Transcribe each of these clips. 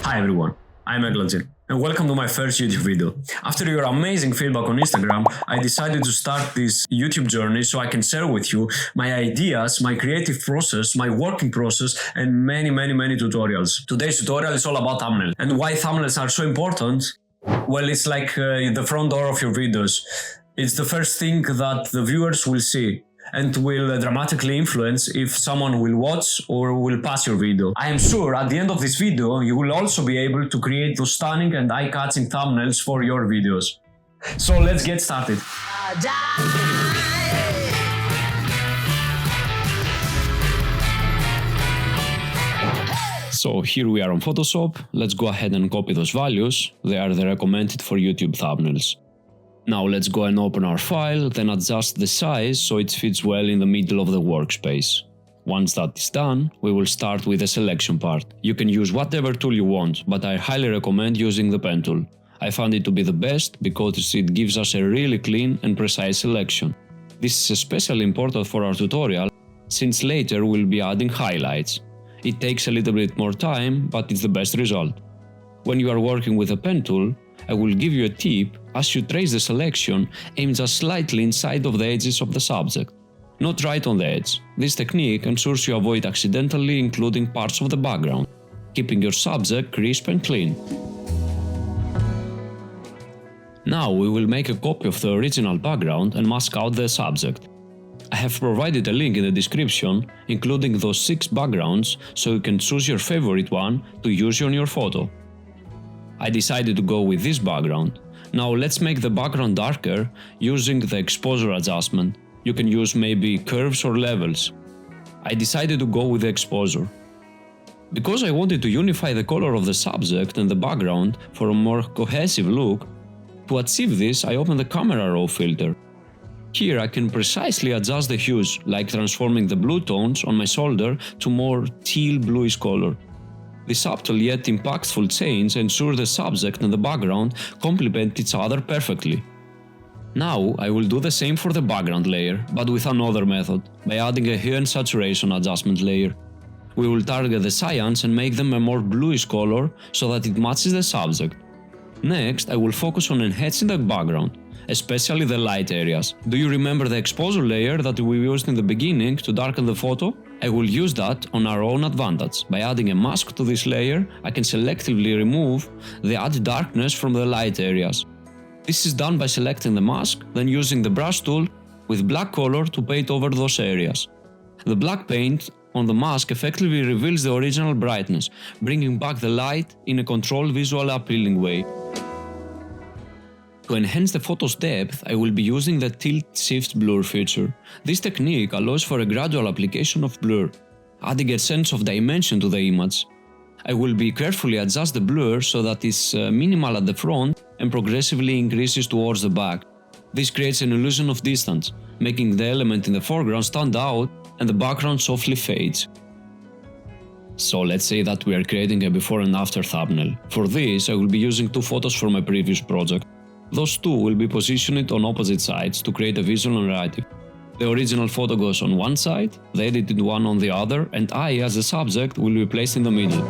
Hi everyone, I'm Eglazin, and welcome to my first YouTube video. After your amazing feedback on Instagram, I decided to start this YouTube journey so I can share with you my ideas, my creative process, my working process, and many tutorials. Today's tutorial is all about thumbnails. And why thumbnails are so important? Well, it's like the front door of your videos. It's the first thing that the viewers will see and will dramatically influence if someone will watch or will pass your video. I am sure at the end of this video you will also be able to create those stunning and eye-catching thumbnails for your videos. So let's get started. So here we are on Photoshop. Let's go ahead and copy those values. They are the recommended for YouTube thumbnails. Now let's go and open our file, then adjust the size so it fits well in the middle of the workspace. Once that is done, we will start with the selection part. You can use whatever tool you want, but I highly recommend using the pen tool. I found it to be the best because it gives us a really clean and precise selection. This is especially important for our tutorial, since later we'll be adding highlights. It takes a little bit more time, but it's the best result. When you are working with a pen tool, I will give you a tip. As you trace the selection, aim just slightly inside of the edges of the subject, not right on the edge. This technique ensures you avoid accidentally including parts of the background, keeping your subject crisp and clean. Now we will make a copy of the original background and mask out the subject. I have provided a link in the description, including those 6 backgrounds, so you can choose your favorite one to use on your photo. I decided to go with this background. Now let's make the background darker using the exposure adjustment. You can use maybe curves or levels. I decided to go with the exposure. Because I wanted to unify the color of the subject and the background for a more cohesive look, to achieve this I opened the camera raw filter. Here I can precisely adjust the hues, like transforming the blue tones on my shoulder to more teal bluish color. This subtle yet impactful change ensures the subject and the background complement each other perfectly. Now I will do the same for the background layer, but with another method, by adding a hue and saturation adjustment layer. We will target the cyans and make them a more bluish color so that it matches the subject. Next, I will focus on enhancing the background, especially the light areas. Do you remember the exposure layer that we used in the beginning to darken the photo? I will use that on our own advantage. By adding a mask to this layer, I can selectively remove the added darkness from the light areas. This is done by selecting the mask, then using the brush tool with black color to paint over those areas. The black paint on the mask effectively reveals the original brightness, bringing back the light in a controlled, visually appealing way. To enhance the photo's depth, I will be using the tilt-shift blur feature. This technique allows for a gradual application of blur, adding a sense of dimension to the image. I will be carefully adjust the blur so that it's minimal at the front and progressively increases towards the back. This creates an illusion of distance, making the element in the foreground stand out and the background softly fades. So let's say that we are creating a before and after thumbnail. For this, I will be using 2 photos from my previous project. Those 2 will be positioned on opposite sides to create a visual narrative. The original photo goes on one side, the edited one on the other, and I, as the subject, will be placed in the middle.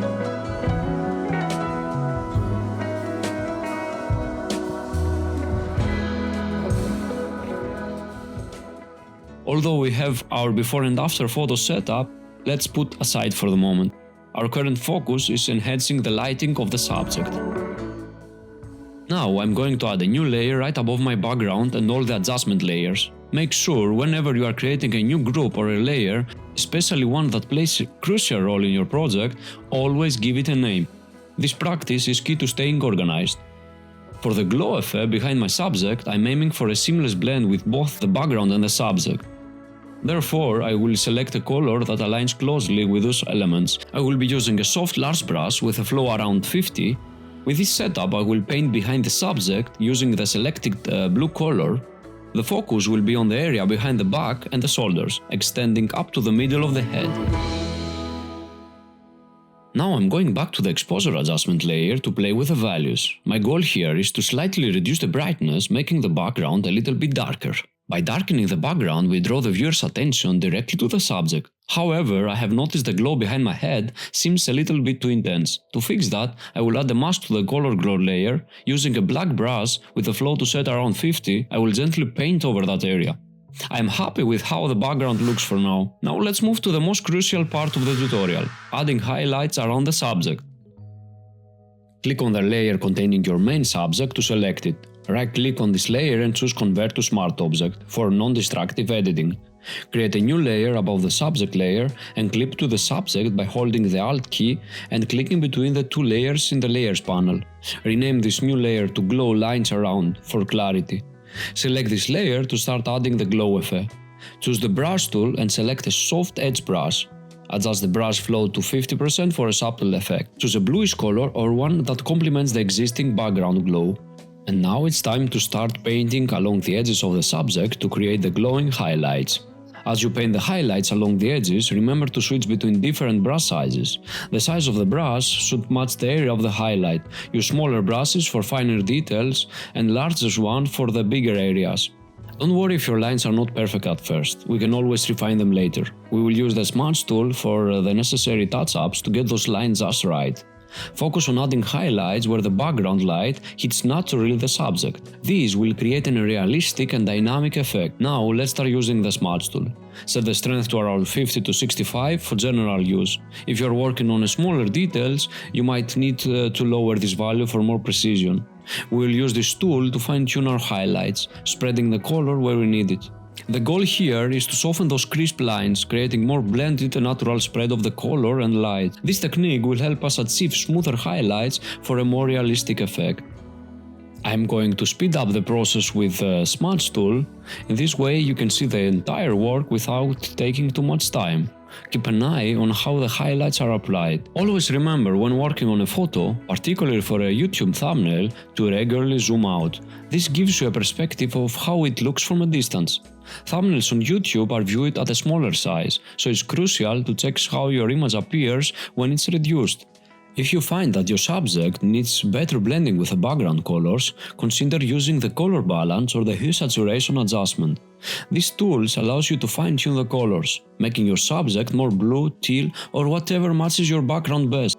Although we have our before and after photos set up, let's put aside for the moment. Our current focus is enhancing the lighting of the subject. Now I'm going to add a new layer right above my background and all the adjustment layers. Make sure whenever you are creating a new group or a layer, especially one that plays a crucial role in your project, always give it a name. This practice is key to staying organized. For the glow effect behind my subject, I'm aiming for a seamless blend with both the background and the subject. Therefore, I will select a color that aligns closely with those elements. I will be using a soft large brush with a flow around 50. With this setup, I will paint behind the subject using the selected blue color. The focus will be on the area behind the back and the shoulders, extending up to the middle of the head. Now I'm going back to the exposure adjustment layer to play with the values. My goal here is to slightly reduce the brightness, making the background a little bit darker. By darkening the background, we draw the viewer's attention directly to the subject, However, I have noticed the glow behind my head seems a little bit too intense. To fix that, I will add a mask to the color glow layer. Using a black brush with a flow to set around 50, I will gently paint over that area. I am happy with how the background looks for now. Now let's move to the most crucial part of the tutorial, adding highlights around the subject. Click on the layer containing your main subject to select it. Right-click on this layer and choose Convert to Smart Object for non-destructive editing. Create a new layer above the subject layer and clip to the subject by holding the Alt key and clicking between the two layers in the Layers panel. Rename this new layer to Glow Lines Around for clarity. Select this layer to start adding the glow effect. Choose the brush tool and select a soft edge brush. Adjust the brush flow to 50% for a subtle effect. Choose a bluish color or one that complements the existing background glow. And now it's time to start painting along the edges of the subject to create the glowing highlights. As you paint the highlights along the edges, remember to switch between different brush sizes. The size of the brush should match the area of the highlight. Use smaller brushes for finer details and larger ones for the bigger areas. Don't worry if your lines are not perfect at first, we can always refine them later. We will use the Smudge tool for the necessary touch-ups to get those lines just right. Focus on adding highlights where the background light hits naturally the subject. These will create a realistic and dynamic effect. Now let's start using the Smudge tool. Set the strength to around 50 to 65 for general use. If you're working on smaller details, you might need to lower this value for more precision. We will use this tool to fine-tune our highlights, spreading the color where we need it. The goal here is to soften those crisp lines, creating more blended and natural spread of the color and light. This technique will help us achieve smoother highlights for a more realistic effect. I am going to speed up the process with the Smudge tool. In this way you can see the entire work without taking too much time. Keep an eye on how the highlights are applied. Always remember when working on a photo, particularly for a YouTube thumbnail, to regularly zoom out. This gives you a perspective of how it looks from a distance. Thumbnails on YouTube are viewed at a smaller size, so it's crucial to check how your image appears when it's reduced. If you find that your subject needs better blending with the background colors, consider using the color balance or the hue saturation adjustment. These tools allows you to fine-tune the colors, making your subject more blue, teal, or whatever matches your background best.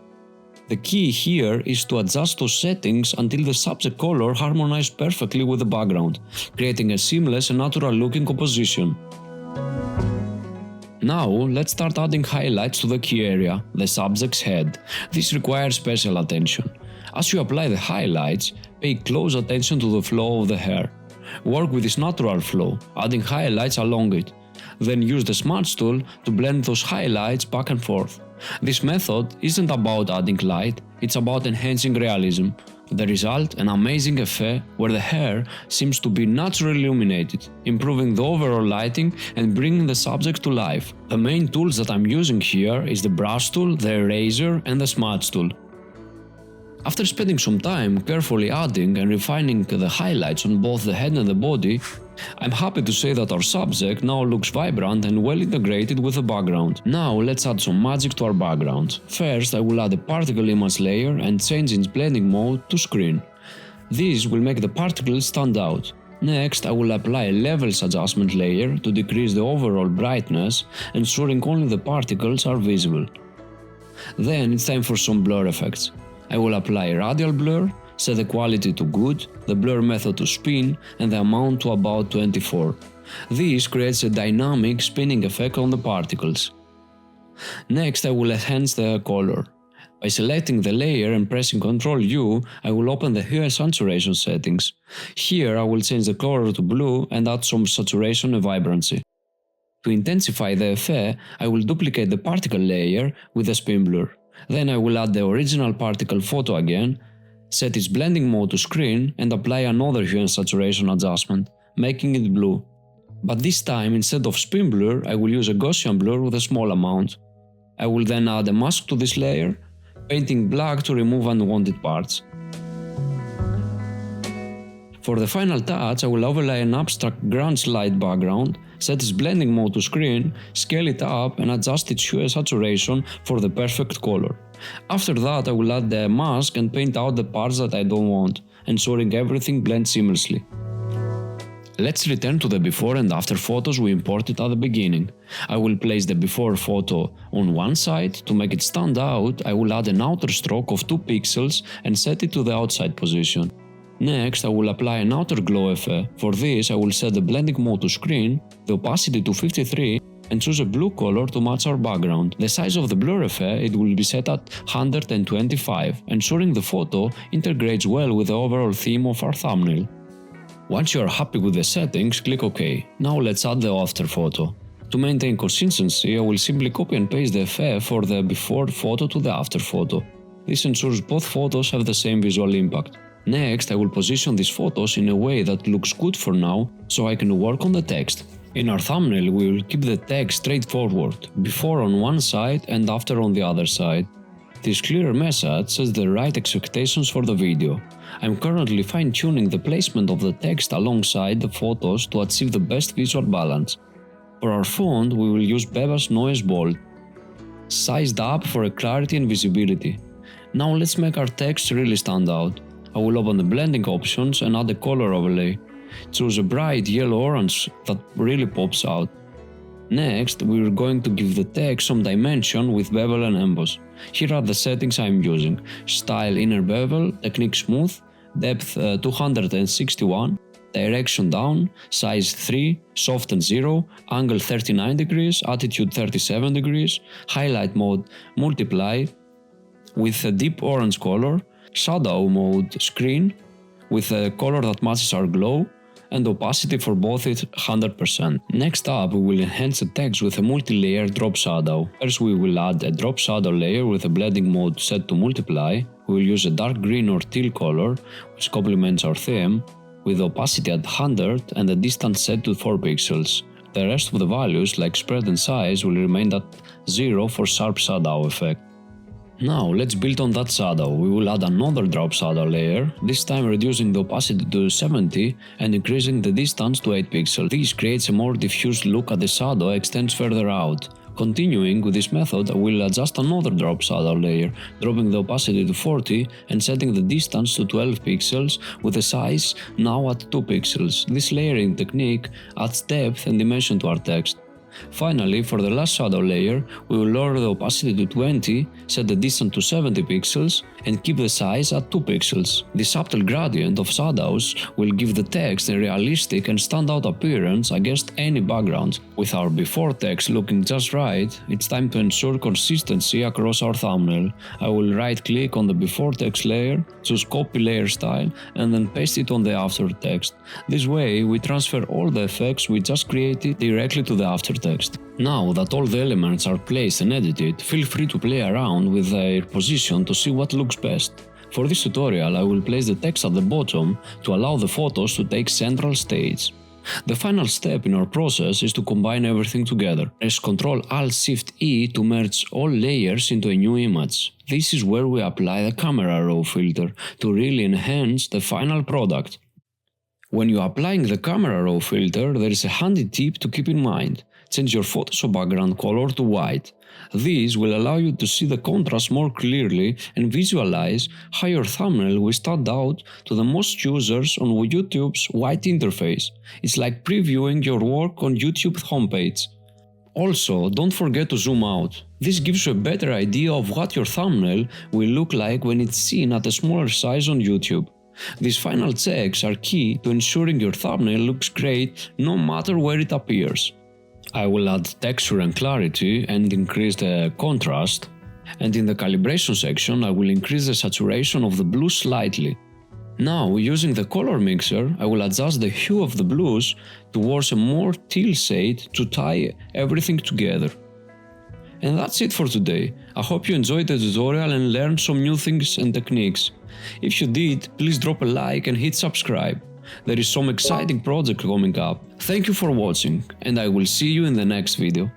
The key here is to adjust those settings until the subject color harmonizes perfectly with the background, creating a seamless and natural-looking composition. Now, let's start adding highlights to the key area, the subject's head. This requires special attention. As you apply the highlights, pay close attention to the flow of the hair. Work with this natural flow, adding highlights along it. Then use the Smudge tool to blend those highlights back and forth. This method isn't about adding light, it's about enhancing realism. The result, an amazing effect where the hair seems to be naturally illuminated, improving the overall lighting and bringing the subject to life. The main tools that I'm using here is the brush tool, the eraser and the Smudge tool. After spending some time carefully adding and refining the highlights on both the head and the body, I'm happy to say that our subject now looks vibrant and well integrated with the background. Now let's add some magic to our background. First, I will add a particle image layer and change its blending mode to screen. This will make the particles stand out. Next, I will apply a levels adjustment layer to decrease the overall brightness, ensuring only the particles are visible. Then it's time for some blur effects. I will apply a radial blur, set the quality to good, the blur method to spin, and the amount to about 24. This creates a dynamic spinning effect on the particles. Next, I will enhance the color. By selecting the layer and pressing Ctrl U, I will open the hue and saturation settings. Here I will change the color to blue and add some saturation and vibrancy. To intensify the effect, I will duplicate the particle layer with the spin blur. Then I will add the original particle photo again, set its blending mode to screen and apply another hue and saturation adjustment, making it blue. But this time, instead of spin blur, I will use a Gaussian blur with a small amount. I will then add a mask to this layer, painting black to remove unwanted parts. For the final touch, I will overlay an abstract grunge light background, set its blending mode to screen, scale it up and adjust its hue and saturation for the perfect color. After that, I will add the mask and paint out the parts that I don't want, ensuring everything blends seamlessly. Let's return to the before and after photos we imported at the beginning. I will place the before photo on one side. To make it stand out, I will add an outer stroke of 2 pixels and set it to the outside position. Next, I will apply an outer glow effect. For this, I will set the blending mode to screen, the opacity to 53, and choose a blue color to match our background. The size of the blur effect it will be set at 125, ensuring the photo integrates well with the overall theme of our thumbnail. Once you are happy with the settings, click OK. Now let's add the after photo. To maintain consistency, I will simply copy and paste the effect for the before photo to the after photo. This ensures both photos have the same visual impact. Next, I will position these photos in a way that looks good for now, so I can work on the text. In our thumbnail, we will keep the text straightforward, before on one side and after on the other side. This clearer message sets the right expectations for the video. I'm currently fine-tuning the placement of the text alongside the photos to achieve the best visual balance. For our font, we will use Beva's Noise Bold, sized up for clarity and visibility. Now let's make our text really stand out. I will open the blending options and add a color overlay. Choose a bright yellow-orange that really pops out. Next, we are going to give the text some dimension with bevel and emboss. Here are the settings I am using: style inner bevel, technique smooth, depth 261, direction down, size 3, soften 0, angle 39 degrees, attitude 37 degrees, highlight mode multiply with a deep orange color, shadow mode screen with a color that matches our glow, and opacity for both is 100%. Next up, we will enhance the text with a multi-layer drop shadow. First, we will add a drop shadow layer with a blending mode set to multiply. We will use a dark green or teal color, which complements our theme, with opacity at 100 and the distance set to 4 pixels. The rest of the values, like spread and size, will remain at 0 for sharp shadow effect. Now let's build on that shadow. We will add another drop shadow layer, this time reducing the opacity to 70 and increasing the distance to 8 pixels. This creates a more diffuse look as the shadow extends further out. Continuing with this method, I will adjust another drop shadow layer, dropping the opacity to 40 and setting the distance to 12 pixels with the size now at 2 pixels. This layering technique adds depth and dimension to our text. Finally, for the last shadow layer, we will lower the opacity to 20, set the distance to 70 pixels, and keep the size at 2 pixels. This subtle gradient of shadows will give the text a realistic and standout appearance against any background. With our before text looking just right, it's time to ensure consistency across our thumbnail. I will right-click on the before text layer, choose Copy Layer Style, and then paste it on the after text. This way, we transfer all the effects we just created directly to the after text. Now that all the elements are placed and edited, feel free to play around with their position to see what looks best. For this tutorial, I will place the text at the bottom to allow the photos to take central stage. The final step in our process is to combine everything together. Press Ctrl-Alt-Shift-E to merge all layers into a new image. This is where we apply the camera raw filter to really enhance the final product. When you are applying the camera raw filter, there is a handy tip to keep in mind. Change your Photoshop background color to white. This will allow you to see the contrast more clearly and visualize how your thumbnail will stand out to the most users on YouTube's white interface. It's like previewing your work on YouTube's homepage. Also, don't forget to zoom out. This gives you a better idea of what your thumbnail will look like when it's seen at a smaller size on YouTube. These final checks are key to ensuring your thumbnail looks great no matter where it appears. I will add texture and clarity and increase the contrast, and in the calibration section I will increase the saturation of the blue slightly. Now, using the color mixer, I will adjust the hue of the blues towards a more teal shade to tie everything together. And that's it for today. I hope you enjoyed the tutorial and learned some new things and techniques. If you did, please drop a like and hit subscribe. There is some exciting project coming up. Thank you for watching, and I will see you in the next video.